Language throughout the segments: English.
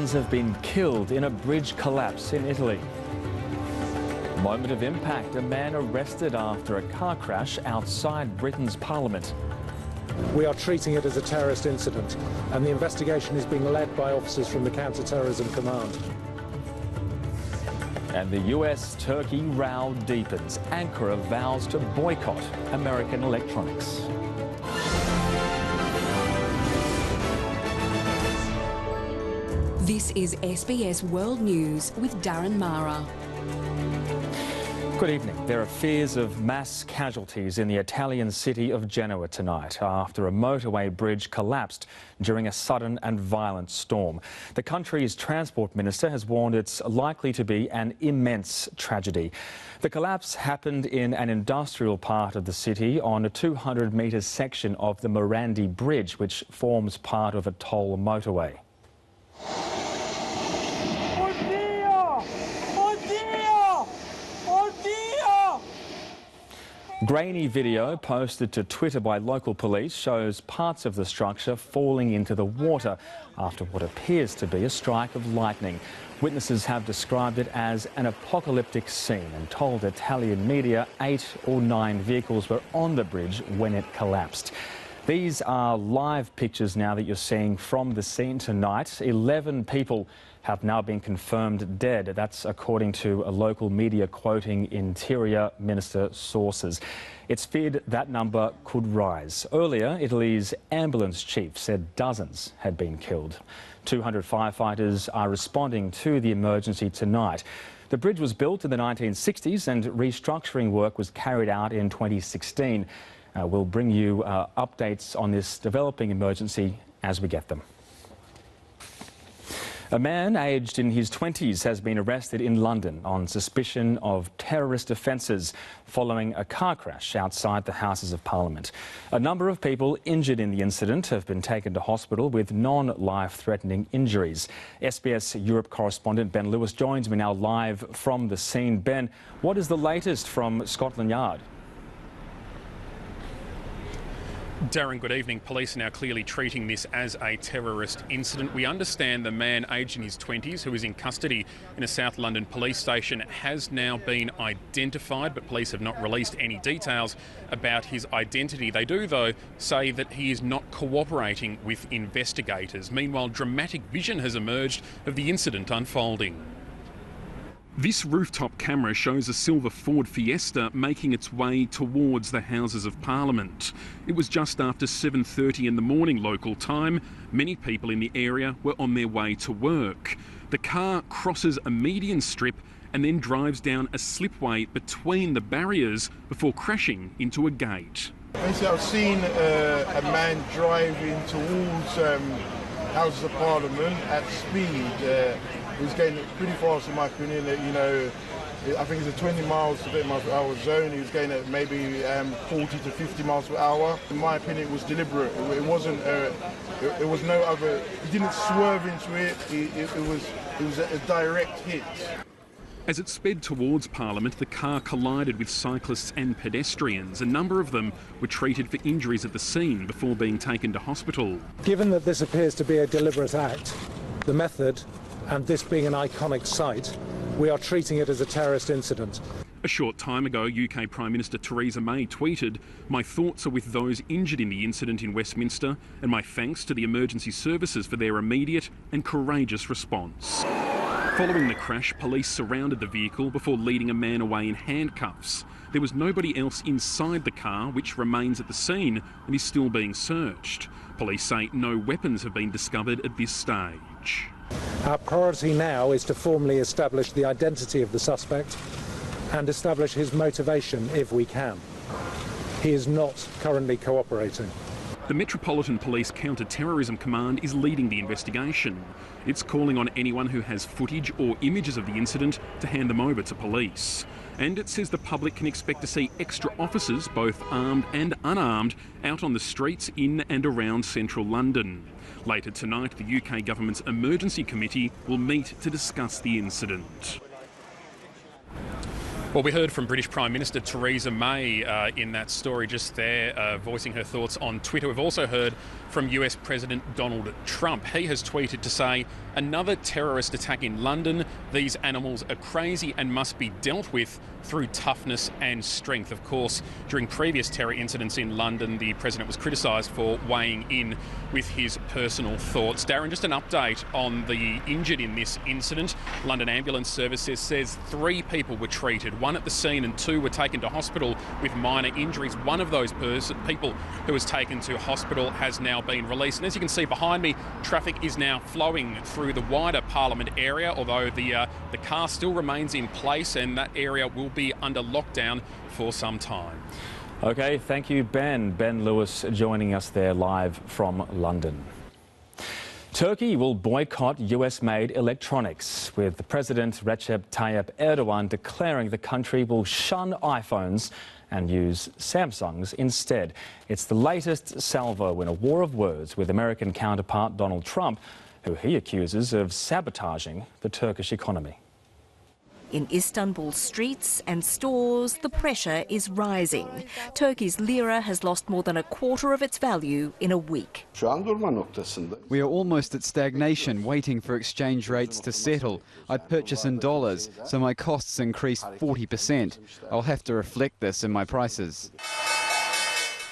Dozens have been killed in a bridge collapse in Italy. Moment of impact, a man arrested after a car crash outside Britain's parliament. We are treating it as a terrorist incident, and the investigation is being led by officers from the Counter-Terrorism Command. And the US-Turkey row deepens. Ankara vows to boycott American electronics. This is SBS World News with Darren Mara. Good evening. There are fears of mass casualties in the Italian city of Genoa tonight after a motorway bridge collapsed during a sudden and violent storm. The country's transport minister has warned it's likely to be an immense tragedy. The collapse happened in an industrial part of the city on a 200-metre section of the Morandi Bridge, which forms part of a toll motorway. Grainy video posted to Twitter by local police shows parts of the structure falling into the water after what appears to be a strike of lightning. Witnesses have described it as an apocalyptic scene and told Italian media 8 or 9 vehicles were on the bridge when it collapsed. These are live pictures now that you're seeing from the scene tonight. 11 people have now been confirmed dead. That's according to a local media quoting Interior Minister sources. It's feared that number could rise. Earlier, Italy's ambulance chief said dozens had been killed. 200 firefighters are responding to the emergency tonight. The bridge was built in the 1960s and restructuring work was carried out in 2016. We'll bring you updates on this developing emergency as we get them. A man aged in his 20s has been arrested in London on suspicion of terrorist offences following a car crash outside the Houses of Parliament. A number of people injured in the incident have been taken to hospital with non-life-threatening injuries. SBS Europe correspondent Ben Lewis joins me now live from the scene. Ben, what is the latest from Scotland Yard? Darren, good evening. Police are now clearly treating this as a terrorist incident. We understand the man aged in his 20s who is in custody in a South London police station has now been identified, but police have not released any details about his identity. They do, though, say that he is not cooperating with investigators. Meanwhile, dramatic vision has emerged of the incident unfolding. This rooftop camera shows a silver Ford Fiesta making its way towards the Houses of Parliament. It was just after 7:30 in the morning local time. Many people in the area were on their way to work. The car crosses a median strip and then drives down a slipway between the barriers before crashing into a gate. Basically, I've seen a man driving towards Houses of Parliament at speed. He was going pretty fast in my opinion. I think it's a 20 miles to 30 miles per hour zone. He was going at maybe 40 to 50 miles per hour. In my opinion, it was deliberate. It wasn't. It was no other. He didn't swerve into it. It was a direct hit. As it sped towards Parliament, the car collided with cyclists and pedestrians. A number of them were treated for injuries at the scene before being taken to hospital. Given that this appears to be a deliberate act, the method, and this being an iconic site, we are treating it as a terrorist incident. A short time ago, UK Prime Minister Theresa May tweeted, "My thoughts are with those injured in the incident in Westminster, and my thanks to the emergency services for their immediate and courageous response." Following the crash, police surrounded the vehicle before leading a man away in handcuffs. There was nobody else inside the car, which remains at the scene and is still being searched. Police say no weapons have been discovered at this stage. Our priority now is to formally establish the identity of the suspect and establish his motivation if we can. He is not currently cooperating. The Metropolitan Police Counter-Terrorism Command is leading the investigation. It's calling on anyone who has footage or images of the incident to hand them over to police. And it says the public can expect to see extra officers, both armed and unarmed, out on the streets in and around central London. Later tonight, the UK government's emergency committee will meet to discuss the incident. Well, we heard from British Prime Minister Theresa May in that story just there, voicing her thoughts on Twitter. We've also heard from US President Donald Trump. He has tweeted to say Another terrorist attack in London. These animals are crazy and must be dealt with through toughness and strength. Of course, during previous terror incidents in London, the President was criticised for weighing in with his personal thoughts. Darren, just an update on the injured in this incident. London Ambulance Services says 3 people were treated, 1 at the scene and 2 were taken to hospital with minor injuries. One of those people who was taken to hospital has now been released. And as you can see behind me, traffic is now flowing through the wider Parliament area, although the car still remains in place and that area will be under lockdown for some time. OK, thank you, Ben. Ben Lewis joining us there live from London. Turkey will boycott US-made electronics, with President Recep Tayyip Erdogan declaring the country will shun iPhones and use Samsungs instead. It's the latest salvo in a war of words with American counterpart Donald Trump, who he accuses of sabotaging the Turkish economy. In Istanbul's streets and stores, the pressure is rising. Turkey's lira has lost more than a quarter of its value in a week. We are almost at stagnation, waiting for exchange rates to settle. I purchase in dollars, so my costs increase 40%. I'll have to reflect this in my prices.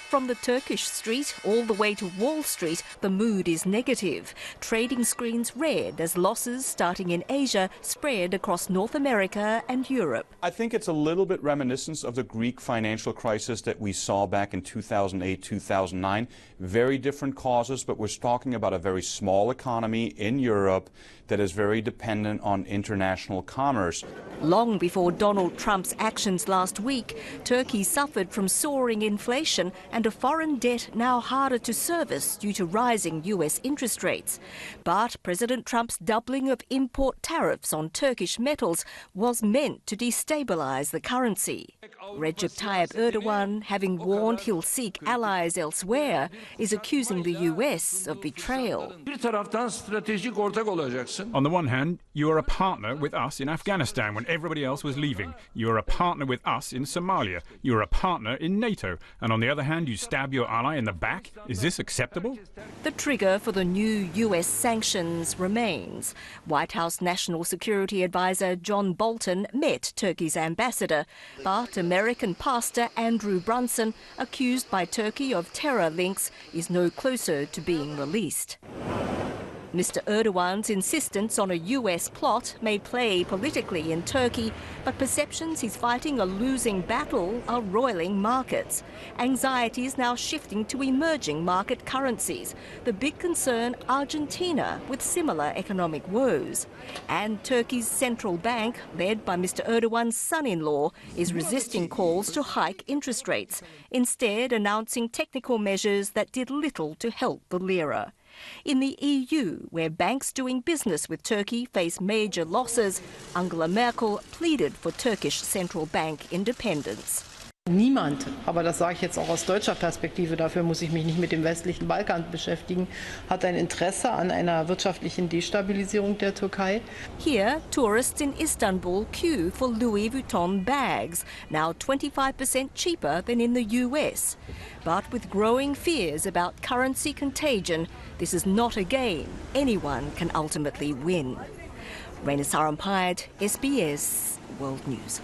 From the Turkish street all the way to Wall Street, the mood is negative. Trading screens red as losses starting in Asia spread across North America and Europe. I think it's a little bit reminiscent of the Greek financial crisis that we saw back in 2008, 2009. Very different causes, but we're talking about a very small economy in Europe that is very dependent on international commerce. Long before Donald Trump's actions last week, Turkey suffered from soaring inflation and a foreign debt now harder to service due to rising US interest rates. But President Trump's doubling of import tariffs on Turkish metals was meant to destabilise the currency. Recep Tayyip Erdogan, having warned he'll seek allies elsewhere, is accusing the US of betrayal. On the one hand, you are a partner with us in Afghanistan when everybody else was leaving. You are a partner with us in Somalia. You are a partner in NATO. And on the other hand, you stab your ally in the back. Is this acceptable? The trigger for the new US sanctions remains. White House National Security Advisor John Bolton met Turkey's ambassador, but American pastor Andrew Brunson, accused by Turkey of terror links, is no closer to being released. Mr. Erdogan's insistence on a US plot may play politically in Turkey, but perceptions he's fighting a losing battle are roiling markets. Anxiety is now shifting to emerging market currencies. The big concern, Argentina, with similar economic woes. And Turkey's central bank, led by Mr. Erdogan's son-in-law, is resisting calls to hike interest rates, instead announcing technical measures that did little to help the lira. In the EU, where banks doing business with Turkey face major losses, Angela Merkel pleaded for Turkish central bank independence. Niemand, aber das sage ich jetzt auch aus deutscher Perspektive, dafür muss ich mich nicht mit dem westlichen Balkan beschäftigen, hat ein Interesse an einer wirtschaftlichen Destabilisierung der Türkei. Here, tourists in Istanbul queue for Louis Vuitton bags, now 25% cheaper than in the US. But with growing fears about currency contagion, this is not a game anyone can ultimately win. Raina Sarampayat, SBS World News.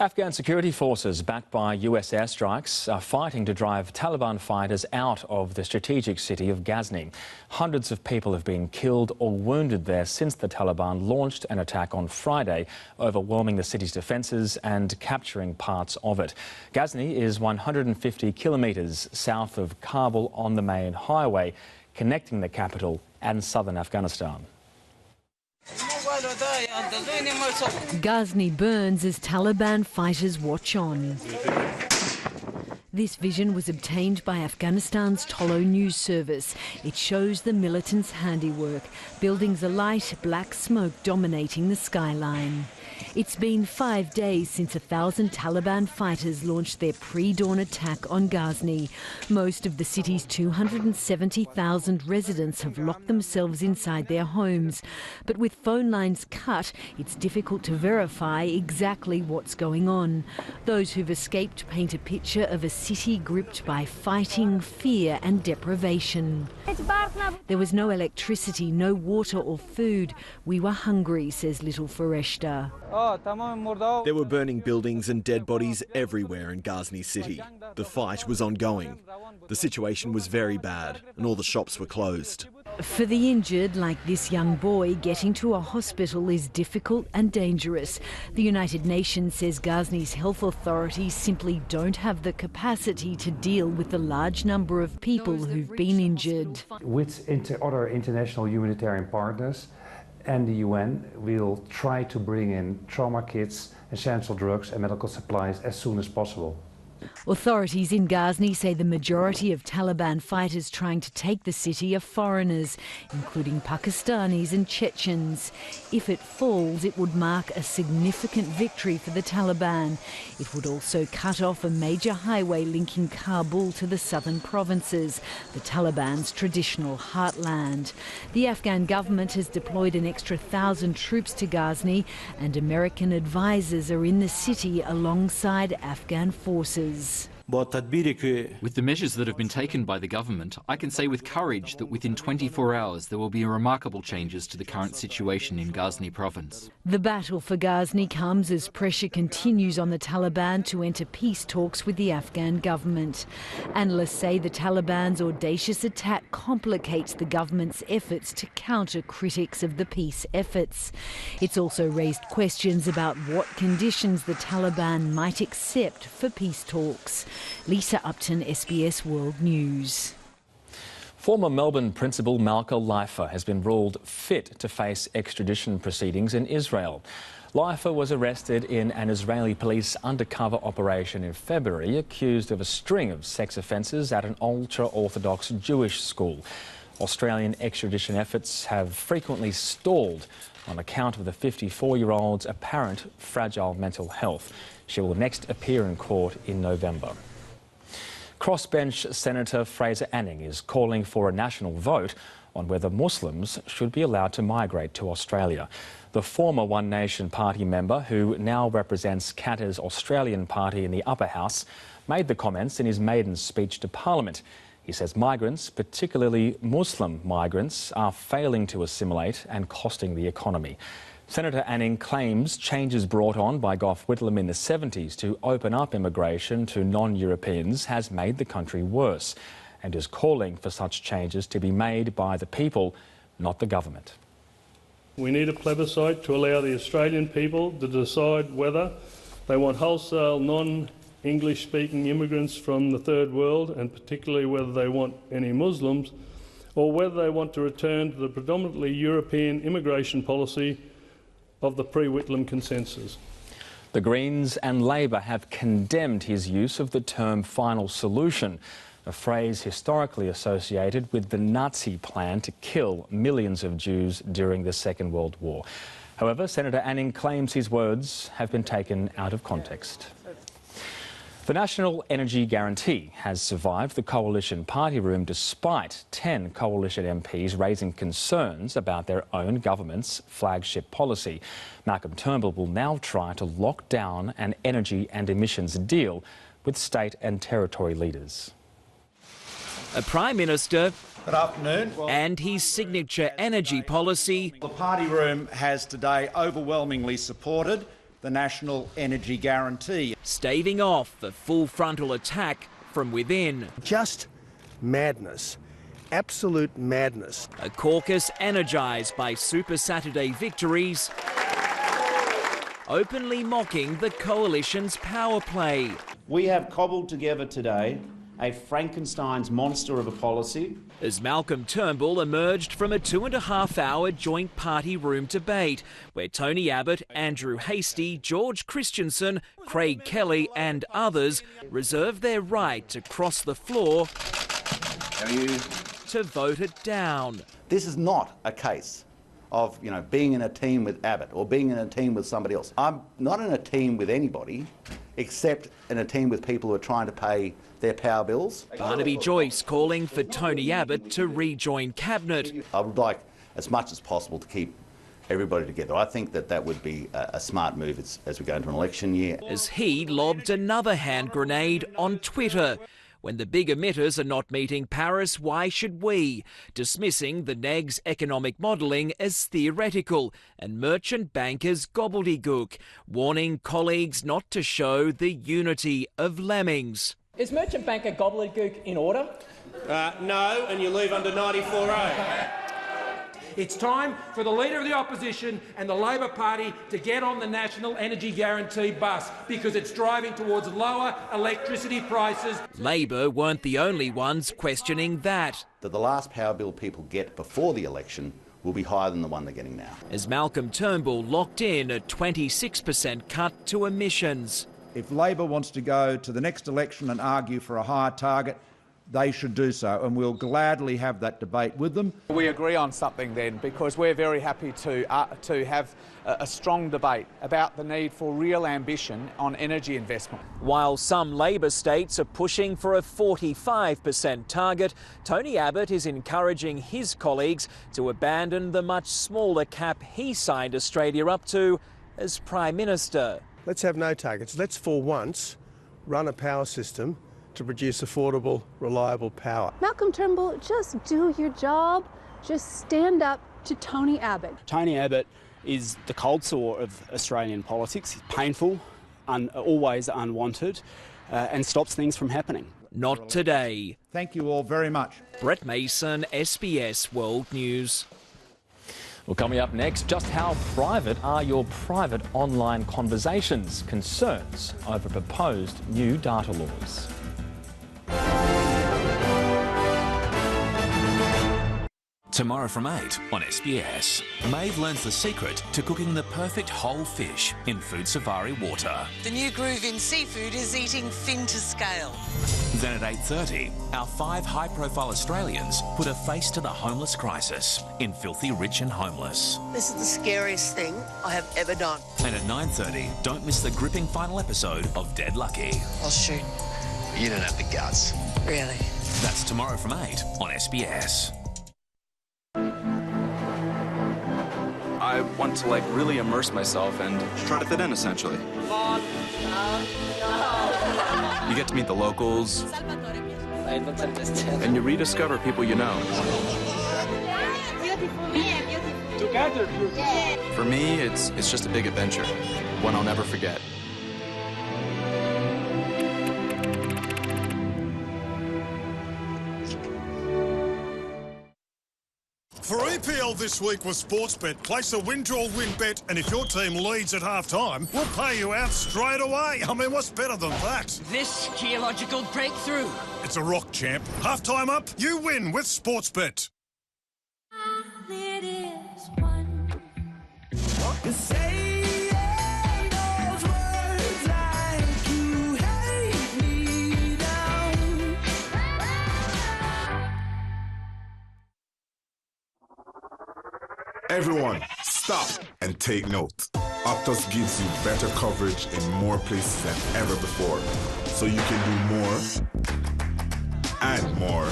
Afghan security forces, backed by US airstrikes, are fighting to drive Taliban fighters out of the strategic city of Ghazni. Hundreds of people have been killed or wounded there since the Taliban launched an attack on Friday, overwhelming the city's defences and capturing parts of it. Ghazni is 150 kilometres south of Kabul on the main highway, connecting the capital and southern Afghanistan. Ghazni burns as Taliban fighters watch on. This vision was obtained by Afghanistan's Tolo news service. It shows the militants' handiwork, buildings alight, black smoke dominating the skyline. It's been 5 days since 1,000 Taliban fighters launched their pre-dawn attack on Ghazni. Most of the city's 270,000 residents have locked themselves inside their homes. But with phone lines cut, it's difficult to verify exactly what's going on. Those who've escaped paint a picture of a city gripped by fighting, fear and deprivation. There was no electricity, no water or food. We were hungry, says little Fareshta. There were burning buildings and dead bodies everywhere in Ghazni city. The fight was ongoing. The situation was very bad and all the shops were closed. For the injured, like this young boy, getting to a hospital is difficult and dangerous. The United Nations says Ghazni's health authorities simply don't have the capacity to deal with the large number of people who've been injured. With other international humanitarian partners and the UN, we'll try to bring in trauma kits, essential drugs and medical supplies as soon as possible. Authorities in Ghazni say the majority of Taliban fighters trying to take the city are foreigners, including Pakistanis and Chechens. If it falls, it would mark a significant victory for the Taliban. It would also cut off a major highway linking Kabul to the southern provinces, the Taliban's traditional heartland. The Afghan government has deployed an extra 1,000 troops to Ghazni, and American advisors are in the city alongside Afghan forces. With the measures that have been taken by the government, I can say with courage that within 24 hours there will be remarkable changes to the current situation in Ghazni province. The battle for Ghazni comes as pressure continues on the Taliban to enter peace talks with the Afghan government. Analysts say the Taliban's audacious attack complicates the government's efforts to counter critics of the peace efforts. It's also raised questions about what conditions the Taliban might accept for peace talks. Lisa Upton, SBS World News. Former Melbourne principal Malka Leifer has been ruled fit to face extradition proceedings in Israel. Leifer was arrested in an Israeli police undercover operation in February, accused of a string of sex offences at an ultra-Orthodox Jewish school. Australian extradition efforts have frequently stalled on account of the 54-year-old's apparent fragile mental health. She will next appear in court in November. Crossbench Senator Fraser Anning is calling for a national vote on whether Muslims should be allowed to migrate to Australia. The former One Nation Party member, who now represents Katter's Australian Party in the Upper House, made the comments in his maiden speech to Parliament. He says migrants, particularly Muslim migrants, are failing to assimilate and costing the economy. Senator Anning claims changes brought on by Gough Whitlam in the 70s to open up immigration to non-Europeans has made the country worse, and is calling for such changes to be made by the people, not the government. We need a plebiscite to allow the Australian people to decide whether they want wholesale non-English speaking immigrants from the Third World, and particularly whether they want any Muslims, or whether they want to return to the predominantly European immigration policy of the pre-Whitlam consensus. The Greens and Labor have condemned his use of the term final solution, a phrase historically associated with the Nazi plan to kill millions of Jews during the Second World War. However, Senator Anning claims his words have been taken out of context. The National Energy Guarantee has survived the Coalition party room despite 10 Coalition MPs raising concerns about their own government's flagship policy. Malcolm Turnbull will now try to lock down an energy and emissions deal with state and territory leaders. A Prime Minister Good afternoon. And his signature energy policy. The party room has today overwhelmingly supported the National Energy Guarantee, staving off the full frontal attack from within. Just madness. Absolute madness. A caucus energised by Super Saturday victories, openly mocking the coalition's power play. We have cobbled together today a Frankenstein's monster of a policy. As Malcolm Turnbull emerged from a 2.5-hour joint party room debate, where Tony Abbott, Andrew Hastie, George Christensen, Craig Kelly and others reserved their right to cross the floor to vote it down. This is not a case of, you know, being in a team with Abbott or being in a team with somebody else. I'm not in a team with anybody except in a team with people who are trying to pay their power bills. Barnaby Joyce calling for Tony Abbott to rejoin Cabinet. I would like, as much as possible, to keep everybody together. I think that would be a smart move as we go into an election year. As he lobbed another hand grenade on Twitter. When the big emitters are not meeting Paris, why should we? Dismissing the NEG's economic modelling as theoretical and merchant bankers gobbledygook, warning colleagues not to show the unity of lemmings. Is merchant banker gobbledygook in order? No, and you leave under 94A. It's time for the Leader of the Opposition and the Labor Party to get on the National Energy Guarantee bus because it's driving towards lower electricity prices. Labor weren't the only ones questioning that. That the last power bill people get before the election will be higher than the one they're getting now. As Malcolm Turnbull locked in a 26% cut to emissions. If Labor wants to go to the next election and argue for a higher target, they should do so, and we'll gladly have that debate with them. We agree on something then, because we're very happy to have a strong debate about the need for real ambition on energy investment. While some Labor states are pushing for a 45% target, Tony Abbott is encouraging his colleagues to abandon the much smaller cap he signed Australia up to as Prime Minister. Let's have no targets. Let's for once run a power system to produce affordable, reliable power. Malcolm Turnbull, just do your job. Just stand up to Tony Abbott. Tony Abbott is the cold sore of Australian politics. He's painful, always unwanted, and stops things from happening. Not today. Thank you all very much. Brett Mason, SBS World News. Well, coming up next, just how private are your private online conversations? Concerns over proposed new data laws. Tomorrow from 8 on SBS. Maeve learns the secret to cooking the perfect whole fish in Food Safari water. The new groove in seafood is eating fin to scale. Then at 8:30, our 5 high-profile Australians put a face to the homeless crisis in Filthy Rich and Homeless. This is the scariest thing I have ever done. And at 9:30, don't miss the gripping final episode of Dead Lucky. I'll shoot. You don't have the guts. Really? That's tomorrow from 8 on SBS. I want to really immerse myself and try to fit in, essentially. You get to meet the locals, and you rediscover people you know. For me, it's just a big adventure, one I'll never forget. For EPL this week with Sportsbet, place a win-draw-win bet, and if your team leads at half-time, we'll pay you out straight away. I mean, what's better than that? This geological breakthrough. It's a rock, champ. Half-time up, you win with Sportsbet. Everyone, stop and take note. Optus gives you better coverage in more places than ever before, so you can do more and more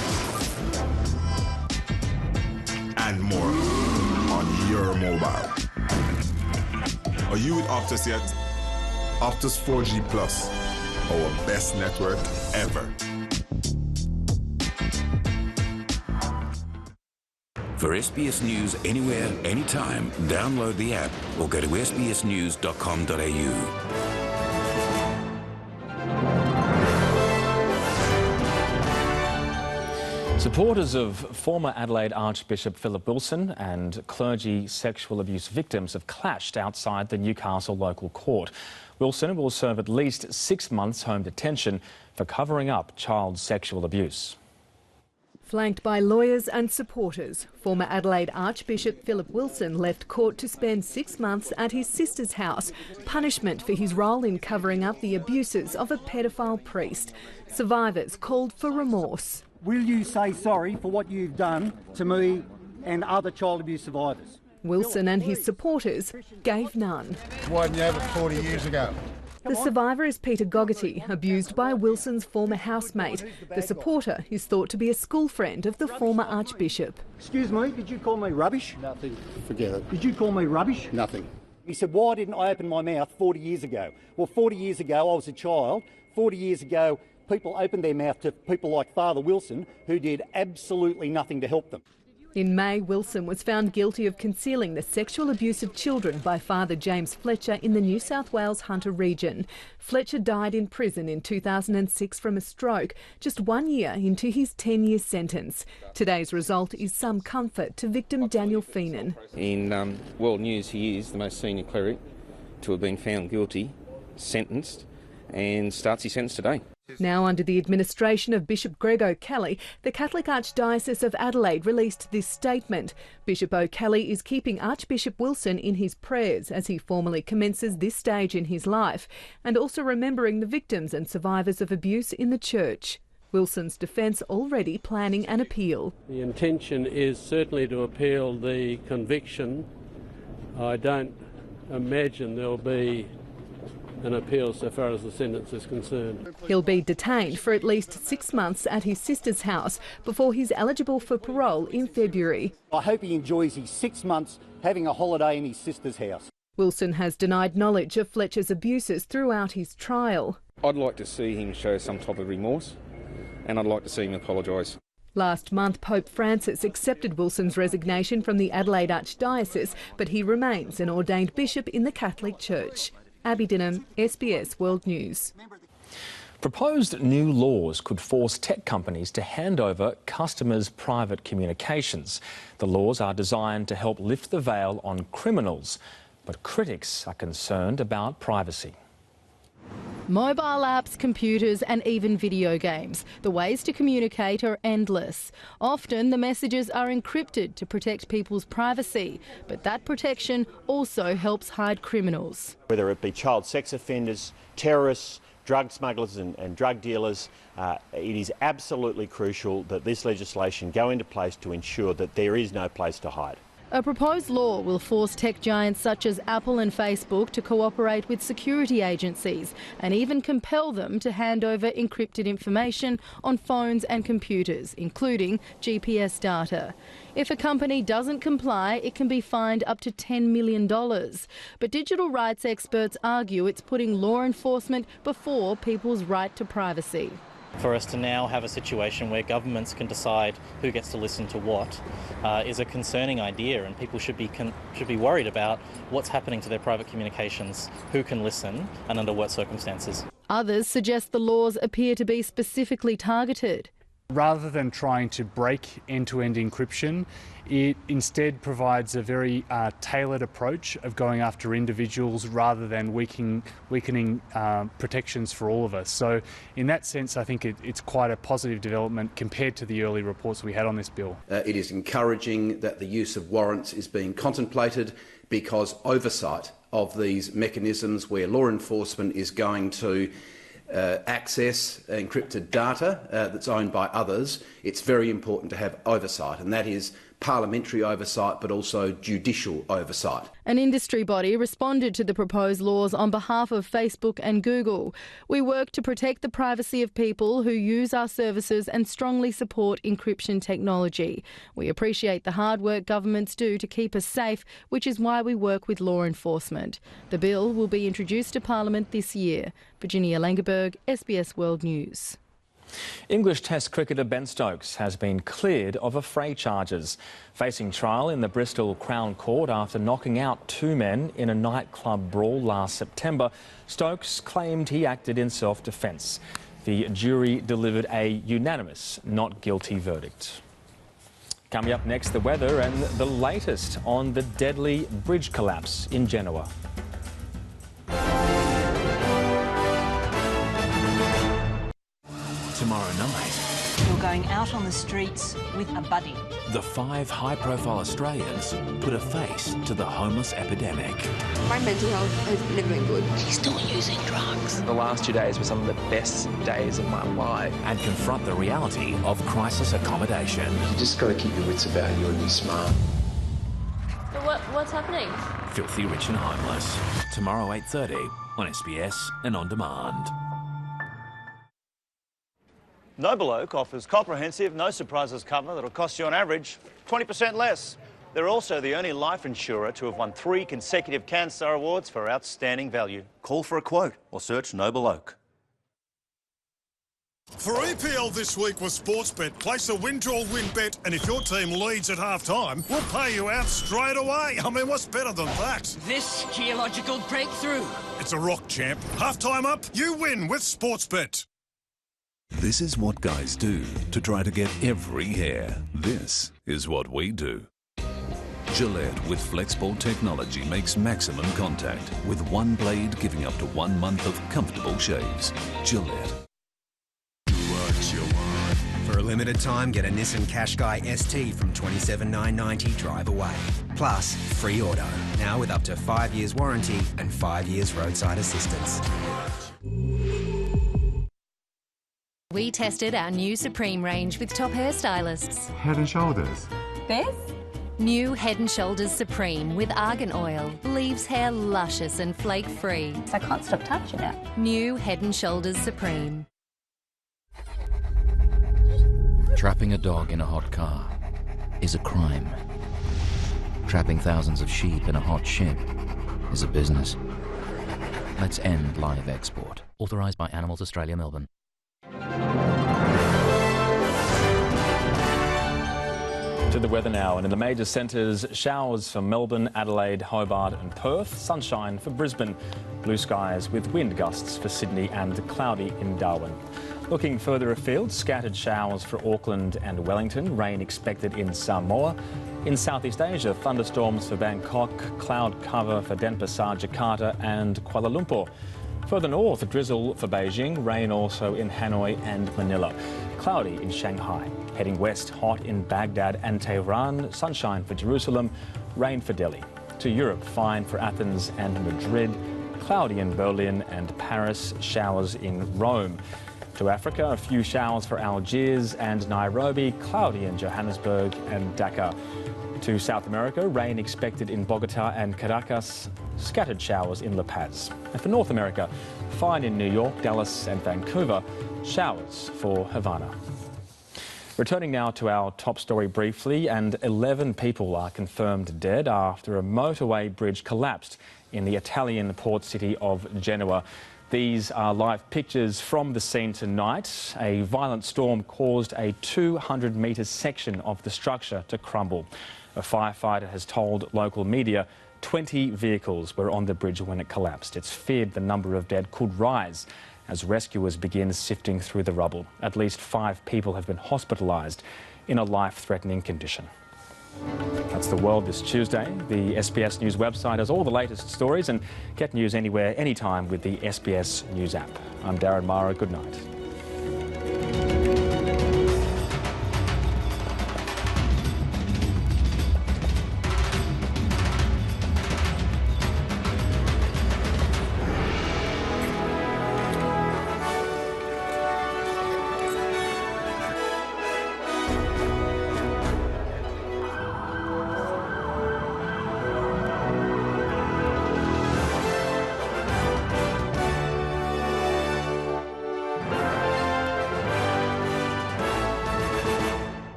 and more on your mobile. Are you with Optus yet? Optus 4G Plus, our best network ever. For SBS News anywhere, anytime, download the app or go to sbsnews.com.au. Supporters of former Adelaide Archbishop Philip Wilson and clergy sexual abuse victims have clashed outside the Newcastle local court. Wilson will serve at least 6 months home detention for covering up child sexual abuse. Flanked by lawyers and supporters, former Adelaide Archbishop Philip Wilson left court to spend 6 months at his sister's house, punishment for his role in covering up the abuses of a pedophile priest. Survivors called for remorse. Will you say sorry for what you've done to me and other child abuse survivors? Wilson and his supporters gave none. Why didn't you have it 40 years ago? The survivor is Peter Gogarty, abused by Wilson's former housemate. The supporter is thought to be a school friend of the former Archbishop. Excuse me, did you call me rubbish? Nothing. Forget it. Did you call me rubbish? Nothing. He said, why didn't I open my mouth 40 years ago? Well, 40 years ago I was a child. 40 years ago people opened their mouth to people like Father Wilson, who did absolutely nothing to help them. In May, Wilson was found guilty of concealing the sexual abuse of children by Father James Fletcher in the New South Wales Hunter region. Fletcher died in prison in 2006 from a stroke, just 1 year into his 10-year sentence. Today's result is some comfort to victim Daniel Feenan. In world news, he is the most senior cleric to have been found guilty, sentenced, and starts his sentence today. Now under the administration of Bishop Greg O'Kelly, the Catholic Archdiocese of Adelaide released this statement. Bishop O'Kelly is keeping Archbishop Wilson in his prayers as he formally commences this stage in his life, and also remembering the victims and survivors of abuse in the church. Wilson's defence already planning an appeal. The intention is certainly to appeal the conviction. I don't imagine there'll be an appeal so far as the sentence is concerned. He'll be detained for at least 6 months at his sister's house before he's eligible for parole in February. I hope he enjoys his 6 months having a holiday in his sister's house. Wilson has denied knowledge of Fletcher's abuses throughout his trial. I'd like to see him show some type of remorse, and I'd like to see him apologise. Last month, Pope Francis accepted Wilson's resignation from the Adelaide Archdiocese, but he remains an ordained bishop in the Catholic Church. Abby Dinham, SBS World News. Proposed new laws could force tech companies to hand over customers' private communications. The laws are designed to help lift the veil on criminals, but critics are concerned about privacy. Mobile apps, computers and even video games. The ways to communicate are endless. Often the messages are encrypted to protect people's privacy, but that protection also helps hide criminals. Whether it be child sex offenders, terrorists, drug smugglers and drug dealers, it is absolutely crucial that this legislation go into place to ensure that there is no place to hide. A proposed law will force tech giants such as Apple and Facebook to cooperate with security agencies and even compel them to hand over encrypted information on phones and computers, including GPS data. If a company doesn't comply, it can be fined up to $10 million. But digital rights experts argue it's putting law enforcement before people's right to privacy. For us to now have a situation where governments can decide who gets to listen to what is a concerning idea, and people should be worried about what's happening to their private communications, who can listen and under what circumstances. Others suggest the laws appear to be specifically targeted. Rather than trying to break end-to-end encryption, it instead provides a very tailored approach of going after individuals rather than weakening protections for all of us. So in that sense, I think it's quite a positive development compared to the early reports we had on this bill. It is encouraging that the use of warrants is being contemplated, because oversight of these mechanisms where law enforcement is going to access encrypted data that's owned by others, it's very important to have oversight, and that is parliamentary oversight but also judicial oversight. An industry body responded to the proposed laws on behalf of Facebook and Google. We work to protect the privacy of people who use our services and strongly support encryption technology. We appreciate the hard work governments do to keep us safe, which is why we work with law enforcement. The bill will be introduced to Parliament this year. Virginia Langerberg, SBS World News. English Test cricketer Ben Stokes has been cleared of afray charges. Facing trial in the Bristol Crown Court after knocking out 2 men in a nightclub brawl last September, Stokes claimed he acted in self-defence. The jury delivered a unanimous not guilty verdict. Coming up next, the weather and the latest on the deadly bridge collapse in Genoa. Tomorrow night, You're going out on the streets with a buddy. the 5 high-profile Australians put a face to the homeless epidemic. My mental health has never been good. She's still using drugs. The last 2 days were some of the best days of my life. And confront the reality of crisis accommodation. You just got to keep your wits about you and be smart. But what's happening? Filthy Rich and Homeless. Tomorrow 8:30 on SBS and on demand. Noble Oak offers comprehensive, no surprises cover that'll cost you on average 20% less. They're also the only life insurer to have won 3 consecutive CanStar Awards for outstanding value. Call for a quote or search Noble Oak. For EPL this week with Sportsbet, place a win-draw-win bet, and if your team leads at half-time, we'll pay you out straight away. I mean, what's better than that? This geological breakthrough. It's a rock, champ. Half-time up, you win with Sportsbet. This is what guys do to try to get every hair. This is what we do. Gillette with Flexball technology makes maximum contact, with one blade giving up to 1 month of comfortable shaves. Gillette. For a limited time, get a Nissan Qashqai ST from $27,990 drive away. Plus, free auto, now with up to 5 years warranty and 5 years roadside assistance. We tested our new Supreme range with top hairstylists. Head and Shoulders. Beth? New Head & Shoulders Supreme with argan oil leaves hair luscious and flake-free. So I can't stop touching it. New Head & Shoulders Supreme. Trapping a dog in a hot car is a crime. Trapping thousands of sheep in a hot shed is a business. Let's end live export. Authorised by Animals Australia, Melbourne. To the weather now, and in the major centres, showers for Melbourne, Adelaide, Hobart and Perth, sunshine for Brisbane, blue skies with wind gusts for Sydney and cloudy in Darwin. Looking further afield, scattered showers for Auckland and Wellington, rain expected in Samoa. In Southeast Asia, thunderstorms for Bangkok, cloud cover for Denpasar, Jakarta and Kuala Lumpur. Further north, drizzle for Beijing, rain also in Hanoi and Manila. Cloudy in Shanghai. Heading west, hot in Baghdad and Tehran, sunshine for Jerusalem, rain for Delhi. To Europe, fine for Athens and Madrid, cloudy in Berlin and Paris, showers in Rome. To Africa, a few showers for Algiers and Nairobi, cloudy in Johannesburg and Dakar. To South America, rain expected in Bogota and Caracas, scattered showers in La Paz. And for North America, fine in New York, Dallas and Vancouver, showers for Havana. Returning now to our top story briefly, and 11 people are confirmed dead after a motorway bridge collapsed in the Italian port city of Genoa. These are live pictures from the scene tonight. A violent storm caused a 200-metre section of the structure to crumble. A firefighter has told local media 20 vehicles were on the bridge when it collapsed. It's feared the number of dead could rise as rescuers begin sifting through the rubble. At least 5 people have been hospitalised in a life-threatening condition. That's the world this Tuesday. The SBS News website has all the latest stories, and get news anywhere, anytime with the SBS News app. I'm Darren Mara. Good night.